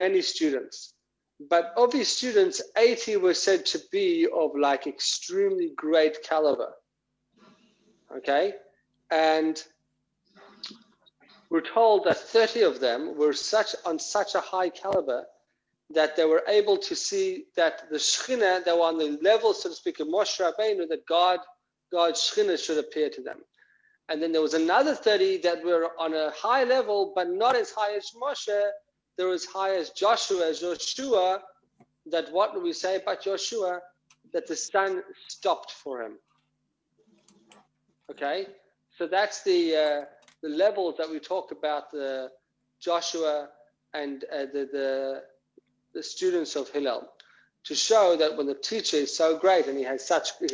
many students. But of his students, 80 were said to be of like extremely great caliber. Okay? And we're told that 30 of them were on such a high caliber that they were able to see that the Shekhinah, they were on the level, so to speak, of Moshe Rabbeinu, that God's Shekhinah should appear to them. And then there was another 30 that were on a high level, but not as high as Moshe. They were as high as Joshua, that what do we say about Joshua? That the sun stopped for him. Okay? So that's the levels that we talk about, the Joshua and the students of Hillel, to show that when the teacher is so great and he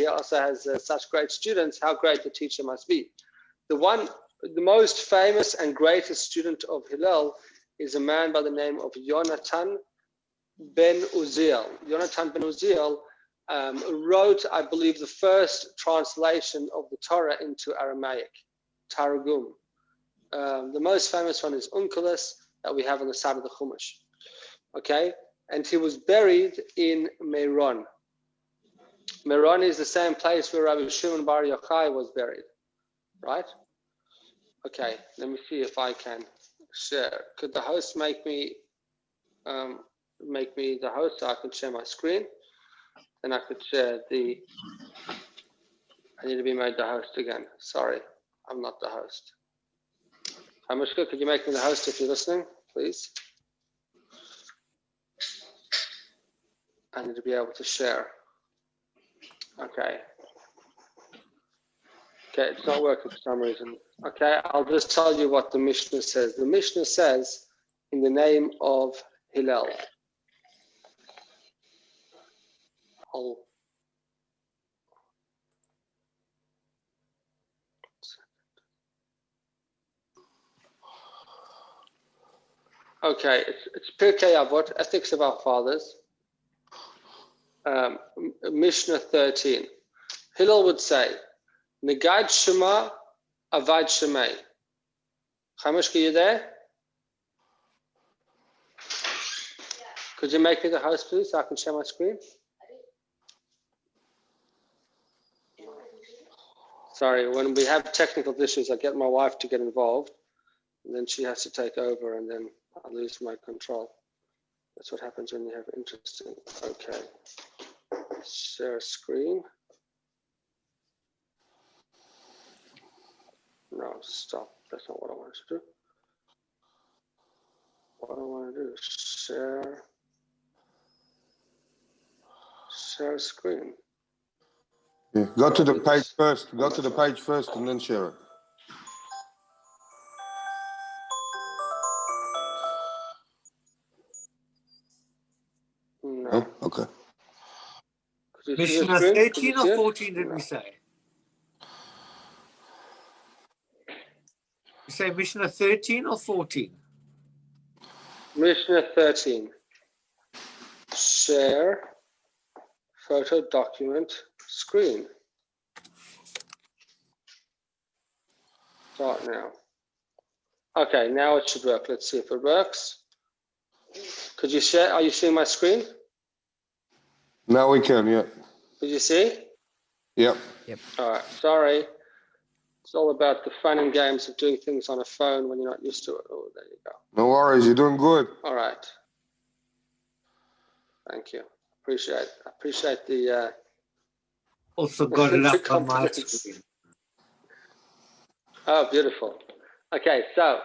also has such great students, how great the teacher must be. The most famous and greatest student of Hillel is a man by the name of Yonatan ben Uziel. Yonatan ben Uziel wrote, I believe, the first translation of the Torah into Aramaic, Targum. The most famous one is Onkelos, that we have on the side of the Chumash. Okay, and he was buried in Meron. Meron is the same place where Rabbi Shimon Bar Yochai was buried, right? Okay, let me see if I can share. Could the host make me the host so I can share my screen? And I could share I need to be made the host again. Sorry, I'm not the host. Hamishka, could you make me the host if you're listening, please? I need to be able to share. Okay. Okay, it's not working for some reason. Okay, I'll just tell you what the Mishna says. The Mishna says, in the name of Hillel. Okay, it's Pirkei Avot, Ethics of Our Fathers, Mishna 13. Hillel would say, Negad Shema, Avad Shemay. Chamushka, you there? Could you make me the host, please, so I can share my screen? Sorry, when we have technical issues, I get my wife to get involved, and then she has to take over, and then I lose my control. That's what happens when you have interesting. Okay. Share screen. No, stop. That's not what I wanted to do. What I want to do is share screen. Yeah. Go to the page first. Go to the page first and then share it. No. Oh, okay. Mishna 13 or 14 did we say? You say Mishna 13 or 14? Mishna 13. Share photo document screen. Start now. Okay, now it should work. Let's see if it works. Could you share? Are you seeing my screen? Now we can, yeah. Did you see? Yep. All right, sorry. It's all about the fun and games of doing things on a phone when you're not used to it. Oh, there you go. No worries, you're doing good. All right. Thank you. Appreciate the also got it up on my screen. Oh, beautiful. Okay, so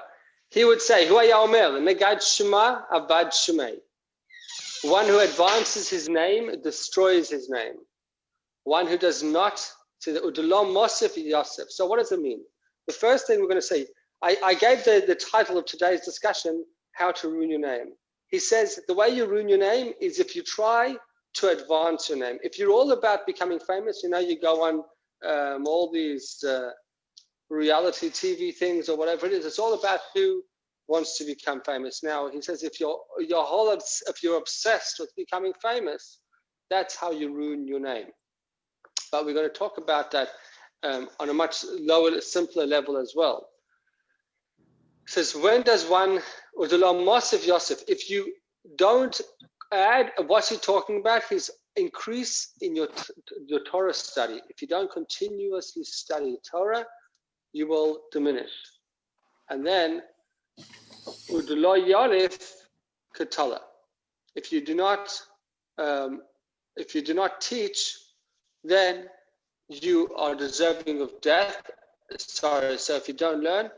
he would say, Hu haya omer, Negad Shema Avad Shemay. One who advances his name destroys his name. One who does not, say the Udulam Mosif Yosef. So what does it mean? The first thing we're going to say, I gave the title of today's discussion, How to Ruin Your Name. He says the way you ruin your name is if you try to advance your name. If you're all about becoming famous, you go on all these reality TV things or whatever it is. It's all about who wants to become famous. Now he says if you're obsessed with becoming famous, that's how you ruin your name. But we're going to talk about that on a much lower, simpler level as well. It says, when does one, or the Mosif Yosef, if you don't add. What's he talking about? His increase in your Torah study. If you don't continuously study Torah, you will diminish. And then u'delo yalif katala. If you do not teach, then you are deserving of death. Sorry, so if you don't learn,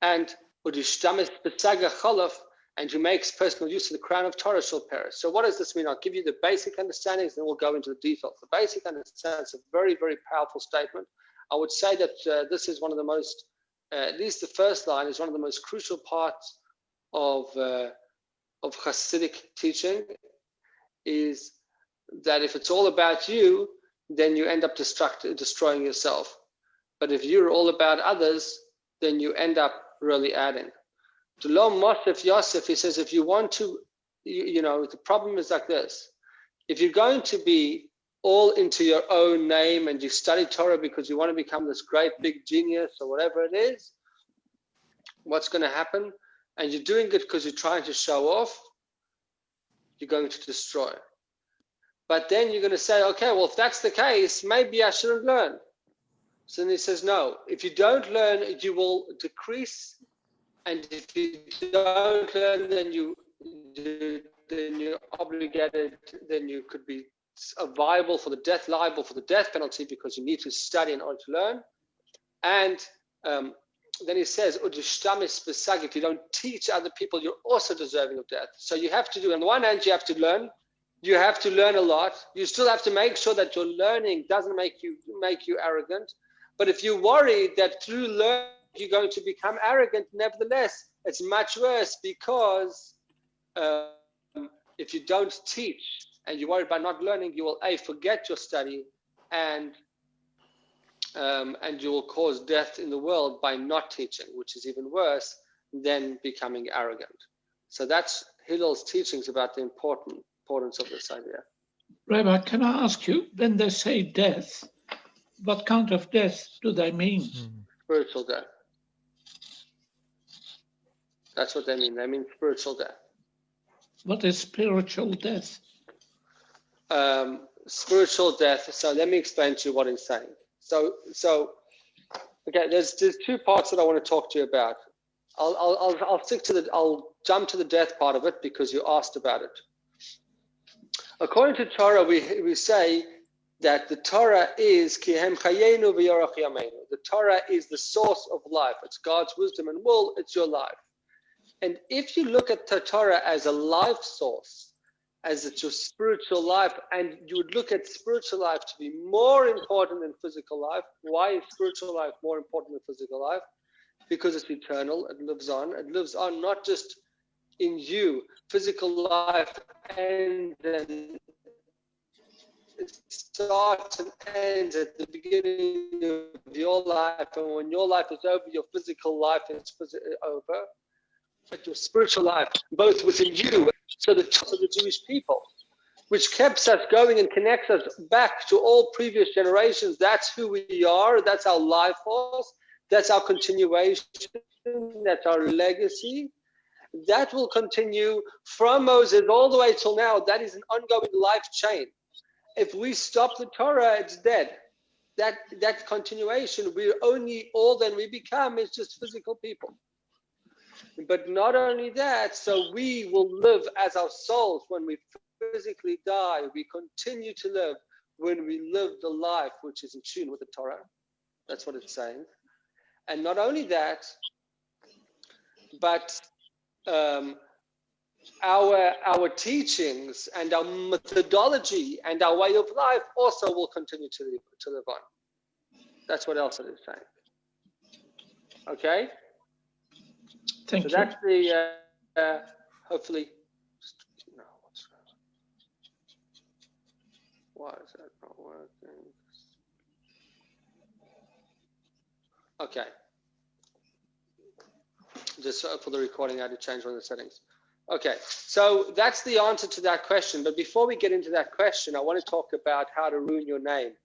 and udishtamis besaga cholov, and you make personal use of the crown of Torah shall perish. So what does this mean? I'll give you the basic understandings, and then we'll go into the details. The basic understanding is a very, very powerful statement. I would say that this is one of the most, at least the first line is one of the most crucial parts of Hasidic teaching, is that if it's all about you, then you end up destroying yourself. But if you're all about others, then you end up really adding. To Lo Mosef Yosef, he says, if you want to, the problem is like this. If you're going to be all into your own name and you study Torah because you want to become this great big genius or whatever it is, what's going to happen? And you're doing it because you're trying to show off, you're going to destroy. But then you're going to say, okay, well, if that's the case, maybe I shouldn't learn. So then he says, no, if you don't learn, you will decrease. And if you don't learn, then you're obligated, then you could be liable for the death penalty because you need to study in order to learn. And then he says, if you don't teach other people, you're also deserving of death. So you have to do, on the one hand, you have to learn. You have to learn a lot. You still have to make sure that your learning doesn't make you arrogant. But if you worry that through learning you're going to become arrogant, nevertheless, it's much worse, because if you don't teach and you worry about not learning, you will forget your study, and you will cause death in the world by not teaching, which is even worse than becoming arrogant. So that's Hillel's teachings about the importance of this idea. Rabbi, can I ask you, when they say death, what kind of death do they mean? Spiritual death. That's what they mean. They mean spiritual death. What is spiritual death? Spiritual death. So let me explain to you what he's saying. So okay, there's two parts that I want to talk to you about. I'll jump to the death part of it because you asked about it. According to Torah, we say that the Torah is Kihem Chayenu v'Yorach Yameinu. The Torah is the source of life. It's God's wisdom and will. It's your life. And if you look at the Torah as a life source, as it's your spiritual life, and you would look at spiritual life to be more important than physical life, why is spiritual life more important than physical life? Because it's eternal. It lives on. It lives on not just in you. Physical life ends and it starts and ends at the beginning of your life, and when your life is over, your physical life is over. But your spiritual life, both within you, so the Jewish people, which keeps us going and connects us back to all previous generations. That's who we are. That's our life force. That's our continuation. That's our legacy. That will continue from Moses all the way till now. That is an ongoing life chain. If we stop the Torah, it's dead. That continuation, all that we become is just physical people. But not only that, so we will live as our souls when we physically die. We continue to live when we live the life which is in tune with the Torah. That's what it's saying. And not only that, but our teachings and our methodology and our way of life also will continue to live on. That's what else it is saying. Okay? Thank you. So that's the, hopefully, no, why is that not working? Okay. Just for the recording, I had to change one of the settings. Okay, so that's the answer to that question. But before we get into that question, I want to talk about how to ruin your name.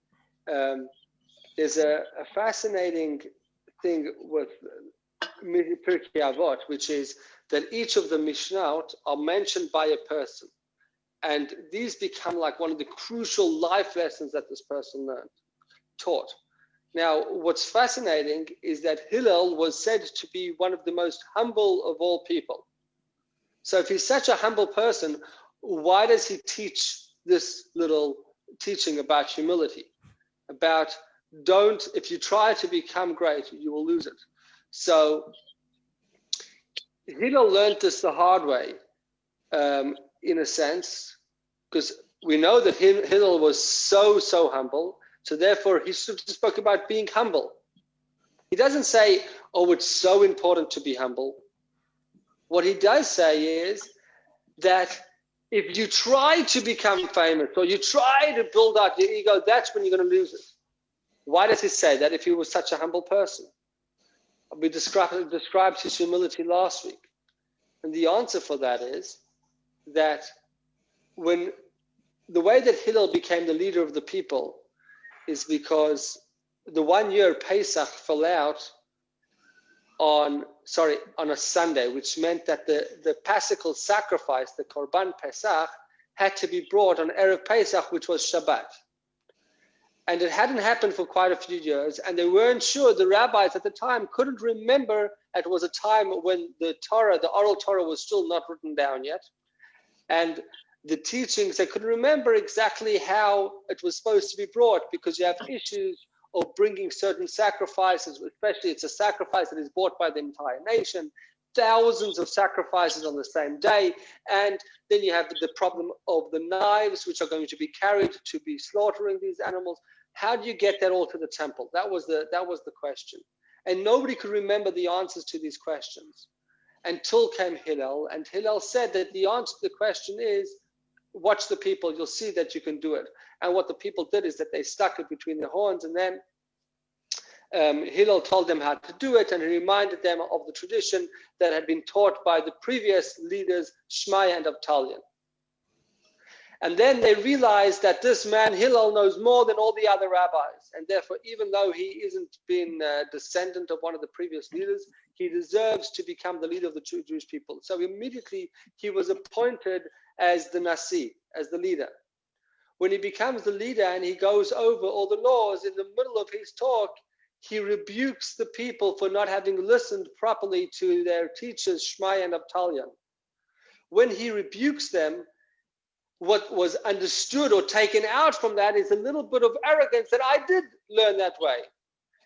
There's a fascinating thing with Pirkei Avot, which is that each of the Mishnot are mentioned by a person. And these become like one of the crucial life lessons that this person taught. Now, what's fascinating is that Hillel was said to be one of the most humble of all people. So if he's such a humble person, why does he teach this little teaching about humility? About if you try to become great, you will lose it. So Hillel learned this the hard way, in a sense, because we know that Hillel was so humble. So therefore, he spoke about being humble. He doesn't say, oh, it's so important to be humble. What he does say is that if you try to become famous or you try to build out your ego, that's when you're going to lose it. Why does he say that if he was such a humble person? We described his humility last week. And the answer for that is that when the way that Hillel became the leader of the people is because the 1 year Pesach fell out on a Sunday, which meant that the Paschal sacrifice, the Korban Pesach, had to be brought on Erev Pesach, which was Shabbat. And it hadn't happened for quite a few years, and they weren't sure. The rabbis at the time couldn't remember. It was a time when the Torah, the oral Torah, was still not written down yet. And the teachings, they couldn't remember exactly how it was supposed to be brought, because you have issues of bringing certain sacrifices, especially it's a sacrifice that is brought by the entire nation, thousands of sacrifices on the same day. And then you have the problem of the knives, which are going to be carried to be slaughtering these animals. How do you get that all to the temple? That was the question. And nobody could remember the answers to these questions until came Hillel. And Hillel said that the answer to the question is, watch the people, you'll see that you can do it. And what the people did is that they stuck it between their horns, and then Hillel told them how to do it, and he reminded them of the tradition that had been taught by the previous leaders, Shmaya and Avtalion. And then they realized that this man, Hillel, knows more than all the other rabbis. And therefore, even though he isn't been a descendant of one of the previous leaders, he deserves to become the leader of the Jewish people. So immediately he was appointed as the Nasi, as the leader. When he becomes the leader and he goes over all the laws, in the middle of his talk, he rebukes the people for not having listened properly to their teachers, Shmaya and Avtalion. When he rebukes them, what was understood or taken out from that is a little bit of arrogance that I did learn that way.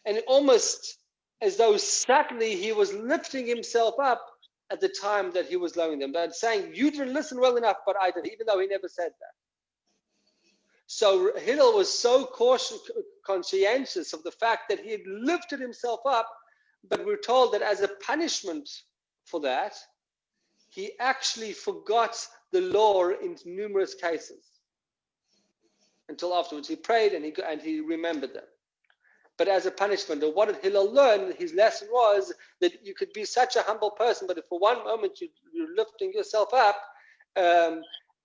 And almost as though subtly he was lifting himself up at the time that he was lowering them. They're saying, you didn't listen well enough, but I did, even though he never said that. So Hillel was so conscientious of the fact that he had lifted himself up, but we're told that as a punishment for that, he actually forgot the law in numerous cases. Until afterwards he prayed and he remembered them. But as a punishment, or what did Hillel learn? His lesson was that you could be such a humble person, but if for one moment you're lifting yourself up,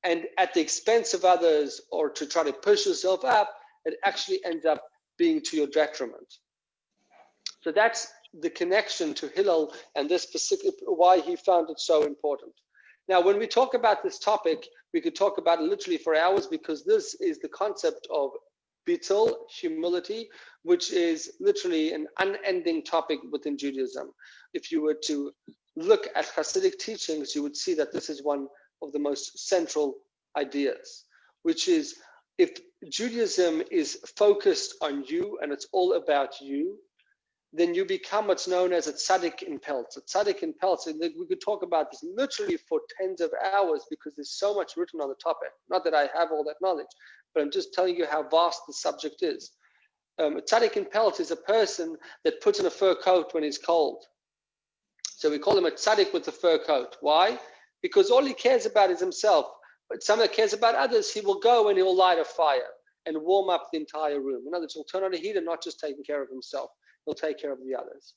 and at the expense of others, or to try to push yourself up, it actually ends up being to your detriment. So that's the connection to Hillel and this specific, why he found it so important. Now, when we talk about this topic, we could talk about it literally for hours, because this is the concept of bittul, humility, which is literally an unending topic within Judaism. If you were to look at Hasidic teachings, you would see that this is one of the most central ideas, which is, if Judaism is focused on you and it's all about you, then you become what's known as a tzaddik in pelts. A tzaddik in pelts, and we could talk about this literally for tens of hours, because there's so much written on the topic. Not that I have all that knowledge, but I'm just telling you how vast the subject is. A tzaddik in pelts is a person that puts on a fur coat when he's cold. So we call him a tzaddik with a fur coat. Why? Because all he cares about is himself. But someone that cares about others, he will go and he will light a fire and warm up the entire room. In other words, he'll turn on a heater, not just taking care of himself. He'll take care of the others.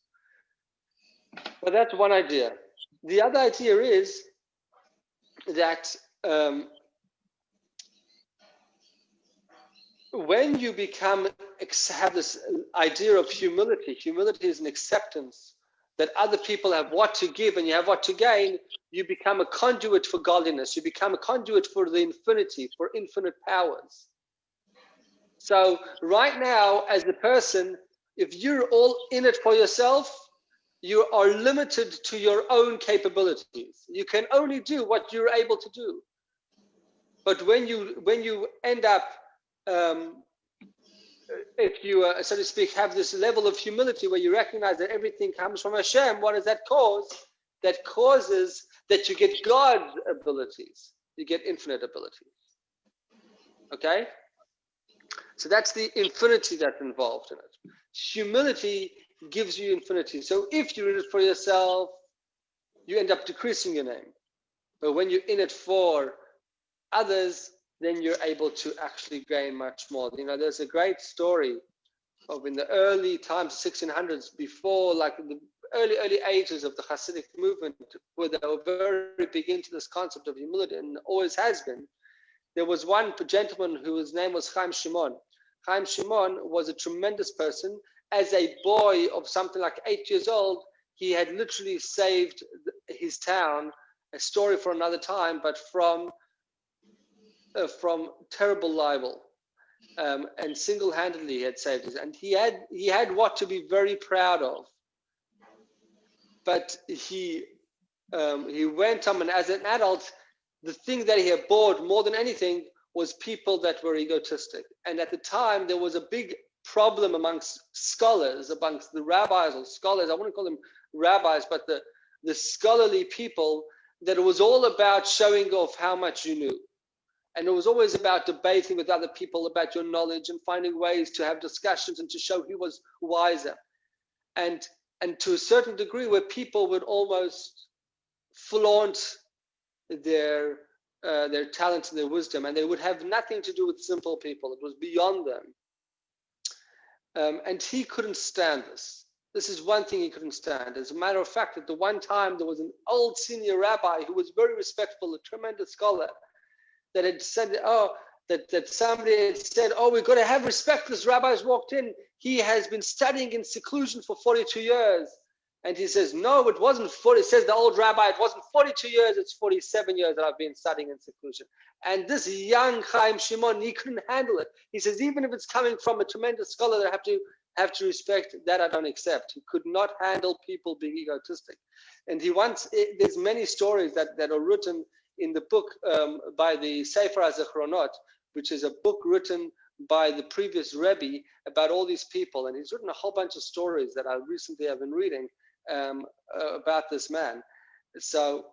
But that's one idea. The other idea is that when you have this idea of humility, humility is an acceptance that other people have what to give and you have what to gain, you become a conduit for godliness. You become a conduit for the infinity, for infinite powers. So right now, as a person, if you're all in it for yourself, you are limited to your own capabilities. You can only do what you're able to do. But when you end up, if you, so to speak, have this level of humility where you recognize that everything comes from Hashem, what does that cause? That causes that you get God's abilities. You get infinite abilities. Okay? So that's the infinity that's involved in it. Humility gives you infinity. So if you're in it for yourself, you end up decreasing your name. But when you're in it for others, then you're able to actually gain much more. You know, there's a great story of in the early times, 1600s, before like the early ages of the Hasidic movement, where they were very big into this concept of humility and always has been. There was one gentleman whose name was Chaim Shimon. Chaim Shimon was a tremendous person. As a boy of something like 8 years old, he had literally saved his town, a story for another time, but from terrible libel, and single-handedly he had saved it. And he had what to be very proud of. But he went on, and as an adult, the thing that he abhorred more than anything was people that were egotistic. And at the time, there was a big problem amongst scholars, amongst the rabbis or scholars. I wouldn't call them rabbis, but the scholarly people, that it was all about showing off how much you knew. And it was always about debating with other people about your knowledge and finding ways to have discussions and to show who was wiser. And to a certain degree, where people would almost flaunt their talent and their wisdom, and they would have nothing to do with simple people. It was beyond them. And he couldn't stand this. This is one thing he couldn't stand. As a matter of fact, at the one time, there was an old senior rabbi who was very respectful, a tremendous scholar, that had said, that somebody had said, we've got to have respect. This rabbi's walked in. He has been studying in seclusion for 42 years. And he says, no, it wasn't 40. It says the old rabbi, it wasn't 42 years, it's 47 years that I've been studying in seclusion. And this young Chaim Shimon, he couldn't handle it. He says, even if it's coming from a tremendous scholar that I have to respect, that I don't accept. He could not handle people being egotistic. And there's many stories that are written in the book by the Sefer HaZichronot, which is a book written by the previous Rebbe about all these people. And he's written a whole bunch of stories that I recently have been reading about this man. So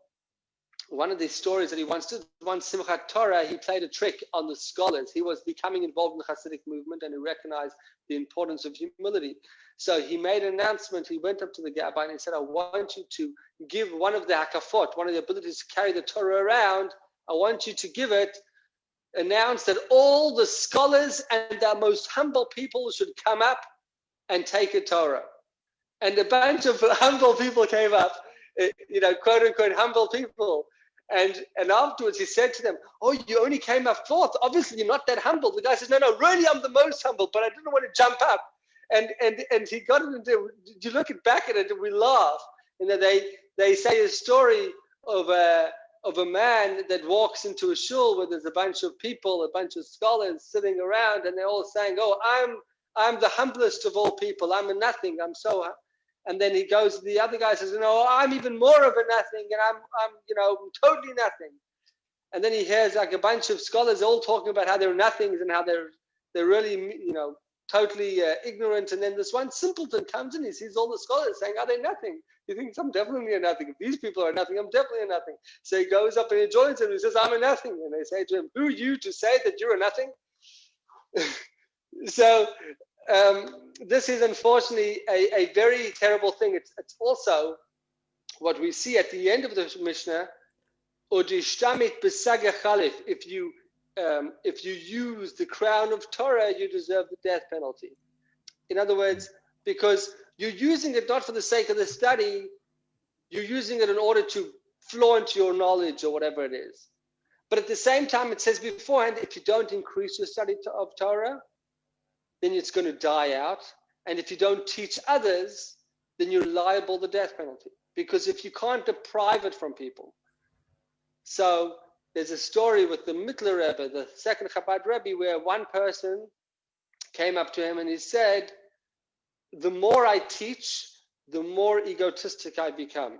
one of the stories that he once did, one Simchat Torah, he played a trick on the scholars. He was becoming involved in the Hasidic movement, and he recognized the importance of humility. So he made an announcement. He went up to the Gabbai and he said, I want you to give one of the hakafot, one of the abilities to carry the Torah around. I want you to give it, announce that all the scholars and the most humble people should come up and take a Torah. And a bunch of humble people came up, quote unquote humble people. And afterwards he said to them, you only came up fourth. Obviously you're not that humble. The guy says, no, really I'm the most humble, but I didn't want to jump up. And he got into, you look back at it and we laugh. They say a story of a man that walks into a shul where there's a bunch of people, a bunch of scholars sitting around, and they're all saying, I'm the humblest of all people. I'm a nothing. I'm so. And then he goes, the other guy says, no, I'm even more of a nothing, and I'm totally nothing. And then he hears like a bunch of scholars all talking about how they're nothings and how they're really, totally ignorant. And then this one simpleton comes in, he sees all the scholars saying, are they nothing? He thinks, I'm definitely a nothing. If these people are nothing, I'm definitely a nothing. So he goes up and he joins them and he says, I'm a nothing. And they say to him, who are you to say that you're a nothing? So this is unfortunately a very terrible thing. It's also what we see at the end of the Mishnah, if you use the crown of Torah, you deserve the death penalty. In other words, because you're using it not for the sake of the study, you're using it in order to flaunt your knowledge or whatever it is. But at the same time, it says beforehand, if you don't increase your study of Torah, then it's going to die out. And if you don't teach others, then you're liable to the death penalty. Because if you can't deprive it from people. So there's a story with the Mittler Rebbe, the second Chabad Rebbe, where one person came up to him and he said, the more I teach, the more egotistic I become.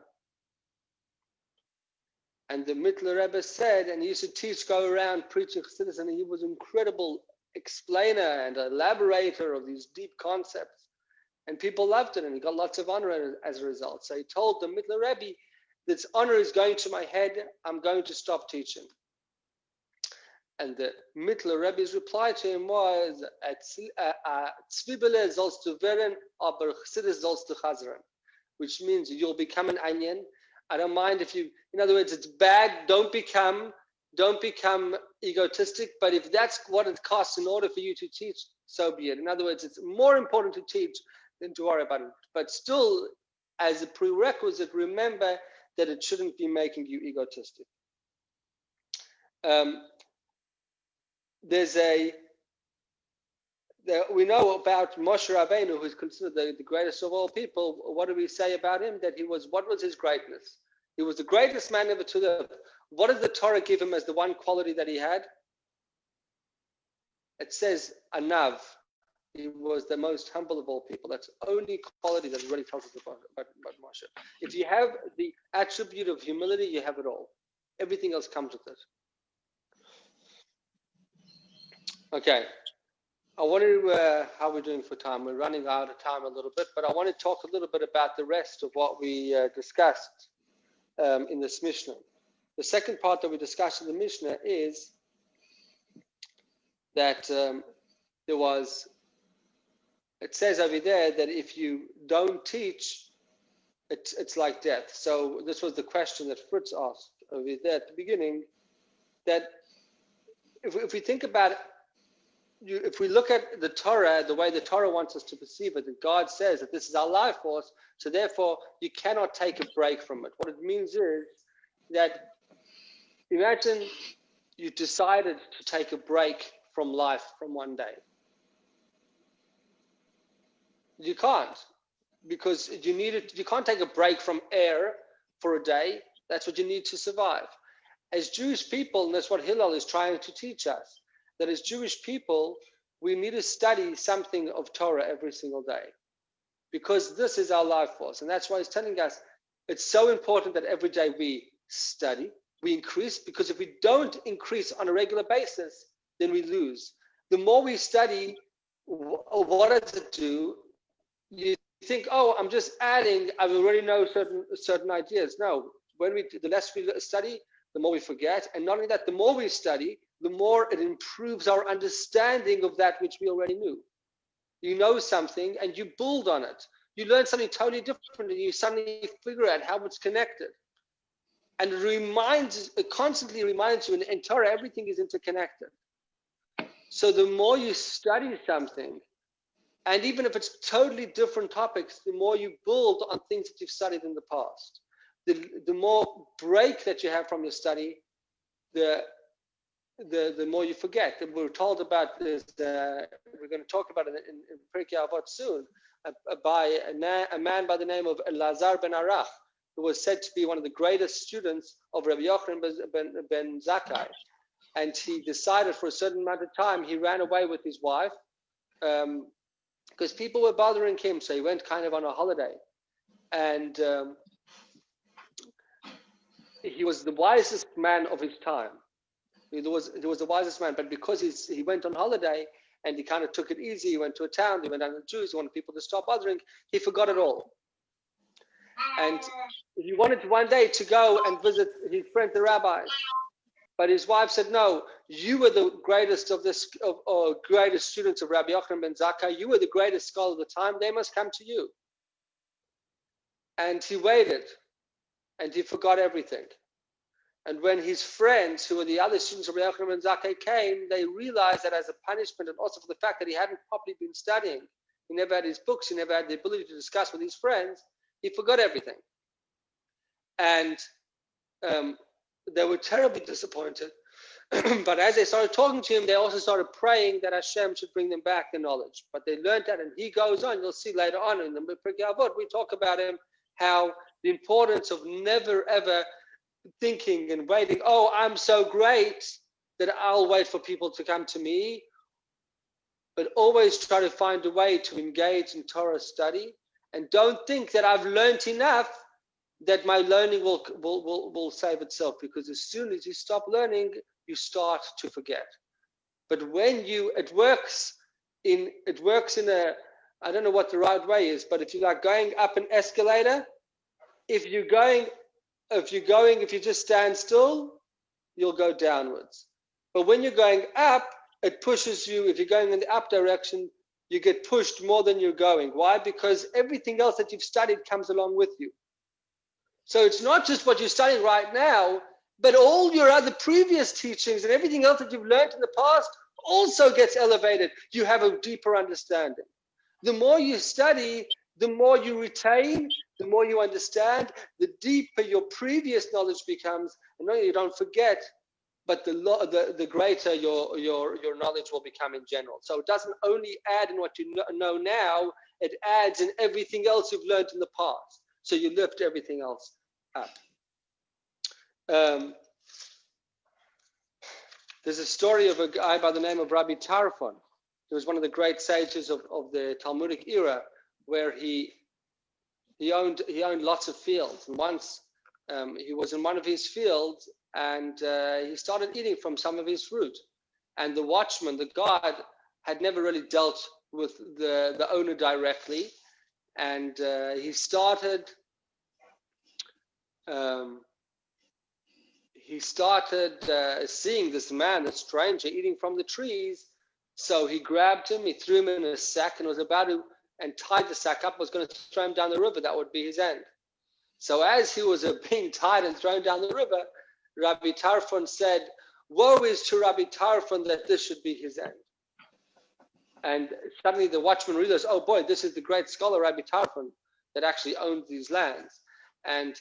And the Mittler Rebbe said, and he used to teach, go around preaching Chassidus, and he was an incredible explainer and elaborator of these deep concepts. And people loved it, and he got lots of honor as a result. So he told the Mittler Rebbe, this honor is going to my head, I'm going to stop teaching. And the Mittler Rebbe's reply to him was, Zwiebele sollst du werden, aber Chassidus sollst du chazren, which means you'll become an onion. I don't mind if you, in other words, it's bad, don't become egotistic, but if that's what it costs in order for you to teach, so be it. In other words, it's more important to teach than to worry about it. But still, as a prerequisite, remember that it shouldn't be making you egotistic. We know about Moshe Rabbeinu, who is considered the greatest of all people. What do we say about him? What was his greatness? He was the greatest man ever to live. What did the Torah give him as the one quality that he had? It says, Anav. He was the most humble of all people. That's the only quality that really tells us about Moshe. If you have the attribute of humility, you have it all. Everything else comes with it. Okay. I want to, how are we doing for time? We're running out of time a little bit, but I want to talk a little bit about the rest of what we discussed in this Mishna. The second part that we discussed in the Mishna is that it says over there that if you don't teach, it's like death. So this was the question that Fritz asked over there at the beginning, that if we think about it, if we look at the Torah, the way the Torah wants us to perceive it, that God says that this is our life force, so therefore you cannot take a break from it. What it means is that imagine you decided to take a break from life from one day. You can't, because you can't take a break from air for a day. That's what you need to survive. As Jewish people, and that's what Hillel is trying to teach us, that as Jewish people, we need to study something of Torah every single day, because this is our life force. And that's why he's telling us it's so important that every day we study, we increase, because if we don't increase on a regular basis, then we lose. The more we study, what does it do? You think, oh, I'm just adding, I already know certain ideas. No, the less we study, the more we forget. And not only that, the more we study, the more it improves our understanding of that which we already knew. You know something and you build on it. You learn something totally different and you suddenly figure out how it's connected. And it constantly reminds you, in Torah, everything is interconnected. So the more you study something, and even if it's totally different topics, the more you build on things that you've studied in the past. The more break that you have from your study, the more you forget. And we're told about this, we're going to talk about it in Pirkei Avot soon, by a man by the name of Elazar ben Arach, who was said to be one of the greatest students of Rabbi Yochanan ben Zakkai. And he decided for a certain amount of time, he ran away with his wife, because people were bothering him, so he went kind of on a holiday. And he was the wisest man of his time. He was the wisest man, but because he went on holiday and he kind of took it easy, he went to a town, he went down to the Jews, he wanted people to stop bothering, he forgot it all. And he wanted one day to go and visit his friends, the rabbis. But his wife said, no, you were the greatest greatest students of Rabbi Yochanan ben Zakkai. You were the greatest scholar of the time. They must come to you. And he waited, and he forgot everything. And when his friends, who were the other students of Rabbi Yochanan ben Zakkai, came, they realized that as a punishment, and also for the fact that he hadn't properly been studying, he never had his books, he never had the ability to discuss with his friends, he forgot everything. And they were terribly disappointed. But as they started talking to him, they also started praying that Hashem should bring them back the knowledge. But they learned that, and he goes on. You'll see later on in the Pirkei Avot, we talk about him, how the importance of never ever thinking and waiting. Oh, I'm so great that I'll wait for people to come to me. But always try to find a way to engage in Torah study, and don't think that I've learned enough that my learning will save itself, because as soon as you stop learning, you start to forget. But when it works in a, I don't know what the right way is, but if you're like going up an escalator, if you just stand still, you'll go downwards. But when you're going up, it pushes you. If you're going in the up direction, you get pushed more than you're going. Why? Because everything else that you've studied comes along with you. So it's not just what you're studying right now, but all your other previous teachings and everything else that you've learned in the past also gets elevated. You have a deeper understanding. The more you study, the more you retain, the more you understand, the deeper your previous knowledge becomes. And not only you don't forget, but the greater your knowledge will become in general. So it doesn't only add in what you know now, it adds in everything else you've learned in the past. So you lift everything else up. There's a story of a guy by the name of Rabbi Tarfon. He was one of the great sages of the Talmudic era, where he owned lots of fields. And once he was in one of his fields, and he started eating from some of his fruit. And the watchman, the guard, had never really dealt with the owner directly. And he started seeing this man, this stranger, eating from the trees. So he grabbed him, he threw him in a sack, and was about to, and tied the sack up, was going to throw him down the river. That would be his end. So as he was being tied and thrown down the river, Rabbi Tarfon said, "Woe is to Rabbi Tarfon that this should be his end." And suddenly the watchman realized, oh boy, this is the great scholar Rabbi Tarfon that actually owned these lands. And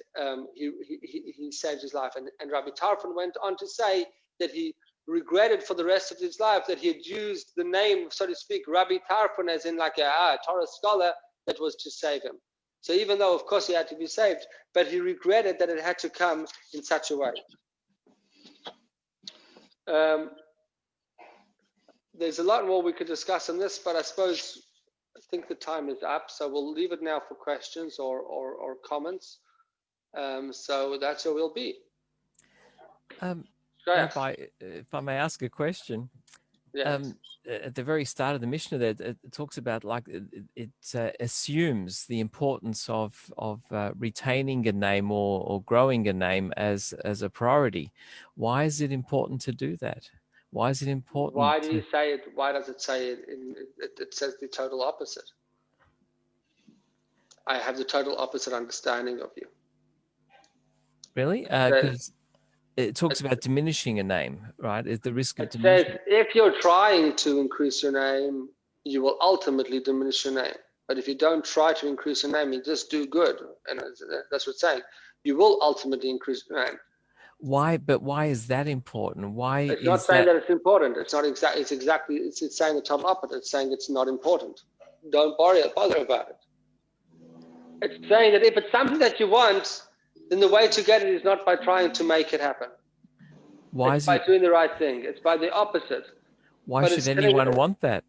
he saved his life. And Rabbi Tarfon went on to say that he regretted for the rest of his life that he had used the name, so to speak, Rabbi Tarfon, as in like a Torah scholar that was to save him. So even though, of course, he had to be saved, but he regretted that it had to come in such a way. There's a lot more we could discuss on this, but I think the time is up, so we'll leave it now for questions or comments. So that's where we'll be. Rabbi, if I may ask a question. Yes. At the very start of the Mishna, there it talks about like it assumes the importance of retaining a name or growing a name as a priority. Why is it important to do that? Why is it important? Why do you say it? Why does it say it? It says the total opposite. I have the total opposite understanding of you. Really? Because it talks about diminishing a name, right? Is the risk of diminishing? Says if you're trying to increase your name, you will ultimately diminish your name. But if you don't try to increase your name, you just do good, and that's what it's saying. You will ultimately increase your name. Why? But why is that important? Why? It's not saying that it's important. It's not exactly. It's saying the total opposite. It's saying it's not important. Don't bother about it. It's saying that if it's something that you want, then the way to get it is not by trying to make it happen. Why it's is by it doing the right thing. It's by the opposite. Why should anyone want that?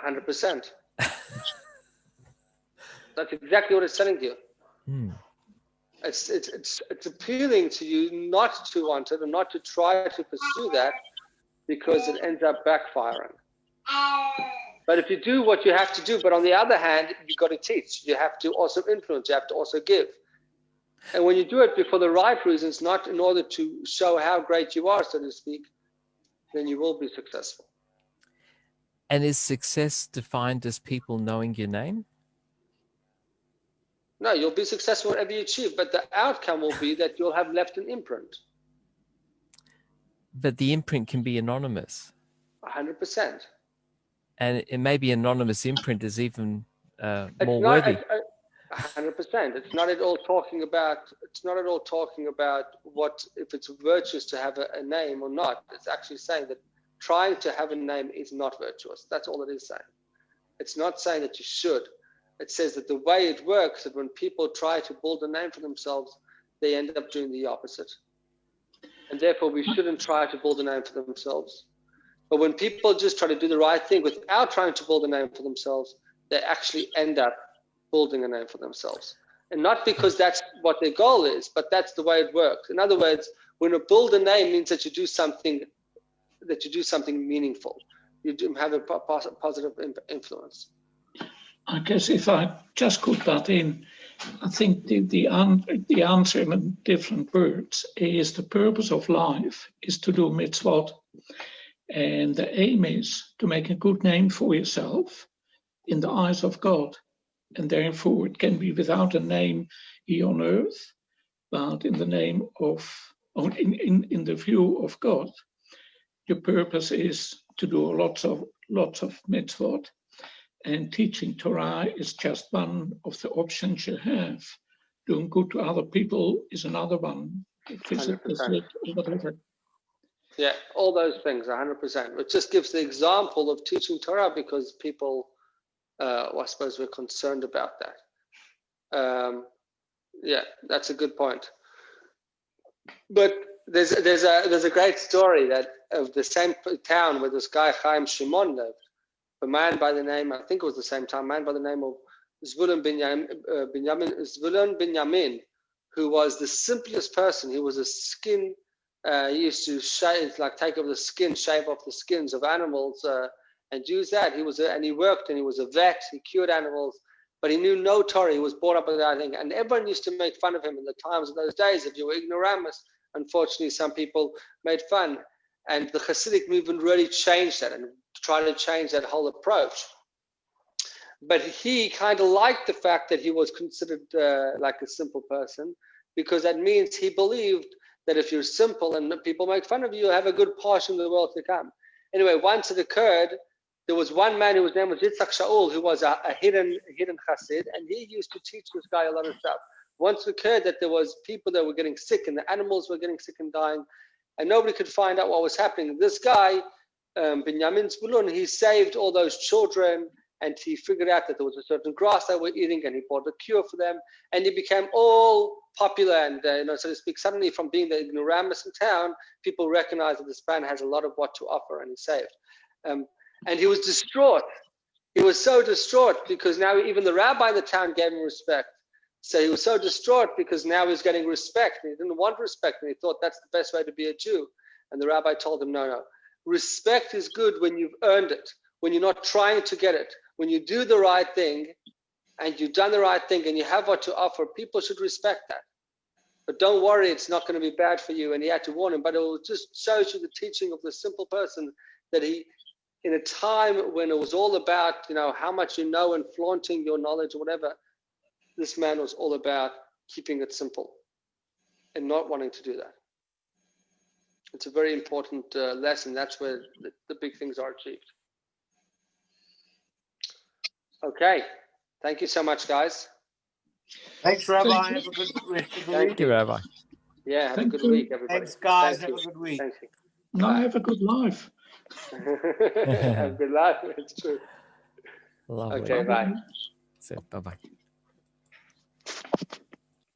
100%. That's exactly what it's telling you. It's appealing to you not to want it and not to try to pursue that, because it ends up backfiring. But if you do what you have to do, but on the other hand, you've got to teach. You have to also influence. You have to also give. And when you do it for the right reasons, not in order to show how great you are, so to speak, then you will be successful. And is success defined as people knowing your name? No, you'll be successful whatever you achieve, but the outcome will be that you'll have left an imprint. But the imprint can be anonymous. 100%. And it may be anonymous imprint is even more worthy. 100%. It's not at all talking about. It's not at all talking about what if it's virtuous to have a name or not. It's actually saying that trying to have a name is not virtuous. That's all it is saying. It's not saying that you should. It says that the way it works, that when people try to build a name for themselves, they end up doing the opposite. And therefore, we shouldn't try to build a name for themselves. But when people just try to do the right thing without trying to build a name for themselves, they actually end up building a name for themselves. And not because that's what their goal is, but that's the way it works. In other words, when you build a name means that you do something meaningful. You do have a positive influence. I guess if I just could butt in, I think the answer in different words is the purpose of life is to do mitzvot. And the aim is to make a good name for yourself in the eyes of God. And therefore it can be without a name here on earth, but in the name of, or in the view of God. Your purpose is to do lots of mitzvot. And teaching Torah is just one of the options you have. Doing good to other people is another one. Visit, whatever. Yeah, all those things, 100%. It just gives the example of teaching Torah because people, I suppose, we're concerned about that. Yeah, that's a good point. But there's a great story that of the same town where this guy Chaim Shimon lived. A man by the name, I think it was the same time, man by the name of Zvulun Binyamin, who was the simplest person. He was a skin, he used to shave, like take off the skin, shave off the skins of animals and use that. And he worked and he was a vet, he cured animals, but he knew no Torah. He was brought up with that thing. And everyone used to make fun of him in the times of those days. If you were ignoramus, unfortunately, some people made fun. And the Hasidic movement really changed that and tried to change that whole approach. But he kind of liked the fact that he was considered like a simple person, because that means he believed that if you're simple and people make fun of you, you'll have a good portion of the world to come. Anyway, once it occurred, there was one man whose name was Yitzhak Shaul, who was a hidden Hasid, and he used to teach this guy a lot of stuff. Once it occurred that there was people that were getting sick and the animals were getting sick and dying, and nobody could find out what was happening. This guy, Binyamin Zvulun, he saved all those children, and he figured out that there was a certain grass they were eating, and he brought a cure for them, and he became all popular, and so to speak. Suddenly, from being the ignoramus in town, people recognized that this man has a lot of what to offer, and he saved. And he was distraught. He was so distraught because now even the rabbi in the town gave him respect. So he was so distraught because now he's getting respect. And he didn't want respect, and he thought that's the best way to be a Jew. And the rabbi told him, no. Respect is good when you've earned it, when you're not trying to get it. When you do the right thing, and you've done the right thing, and you have what to offer, people should respect that. But don't worry, it's not going to be bad for you. And he had to warn him. But it just shows you the teaching of the simple person, that he, in a time when it was all about, how much you know and flaunting your knowledge or whatever, this man was all about keeping it simple and not wanting to do that. It's a very important lesson. That's where the big things are achieved. Okay. Thank you so much, guys. Thanks, Rabbi. Thank Have a good rest of the Thank week. you, Rabbi. Yeah, have Thank a good you. week, everybody. Thanks, guys. Thank Have you. a good week. Thank you. Now have a good life. Have a good life. It's true. Lovely. Okay, bye. So, bye-bye.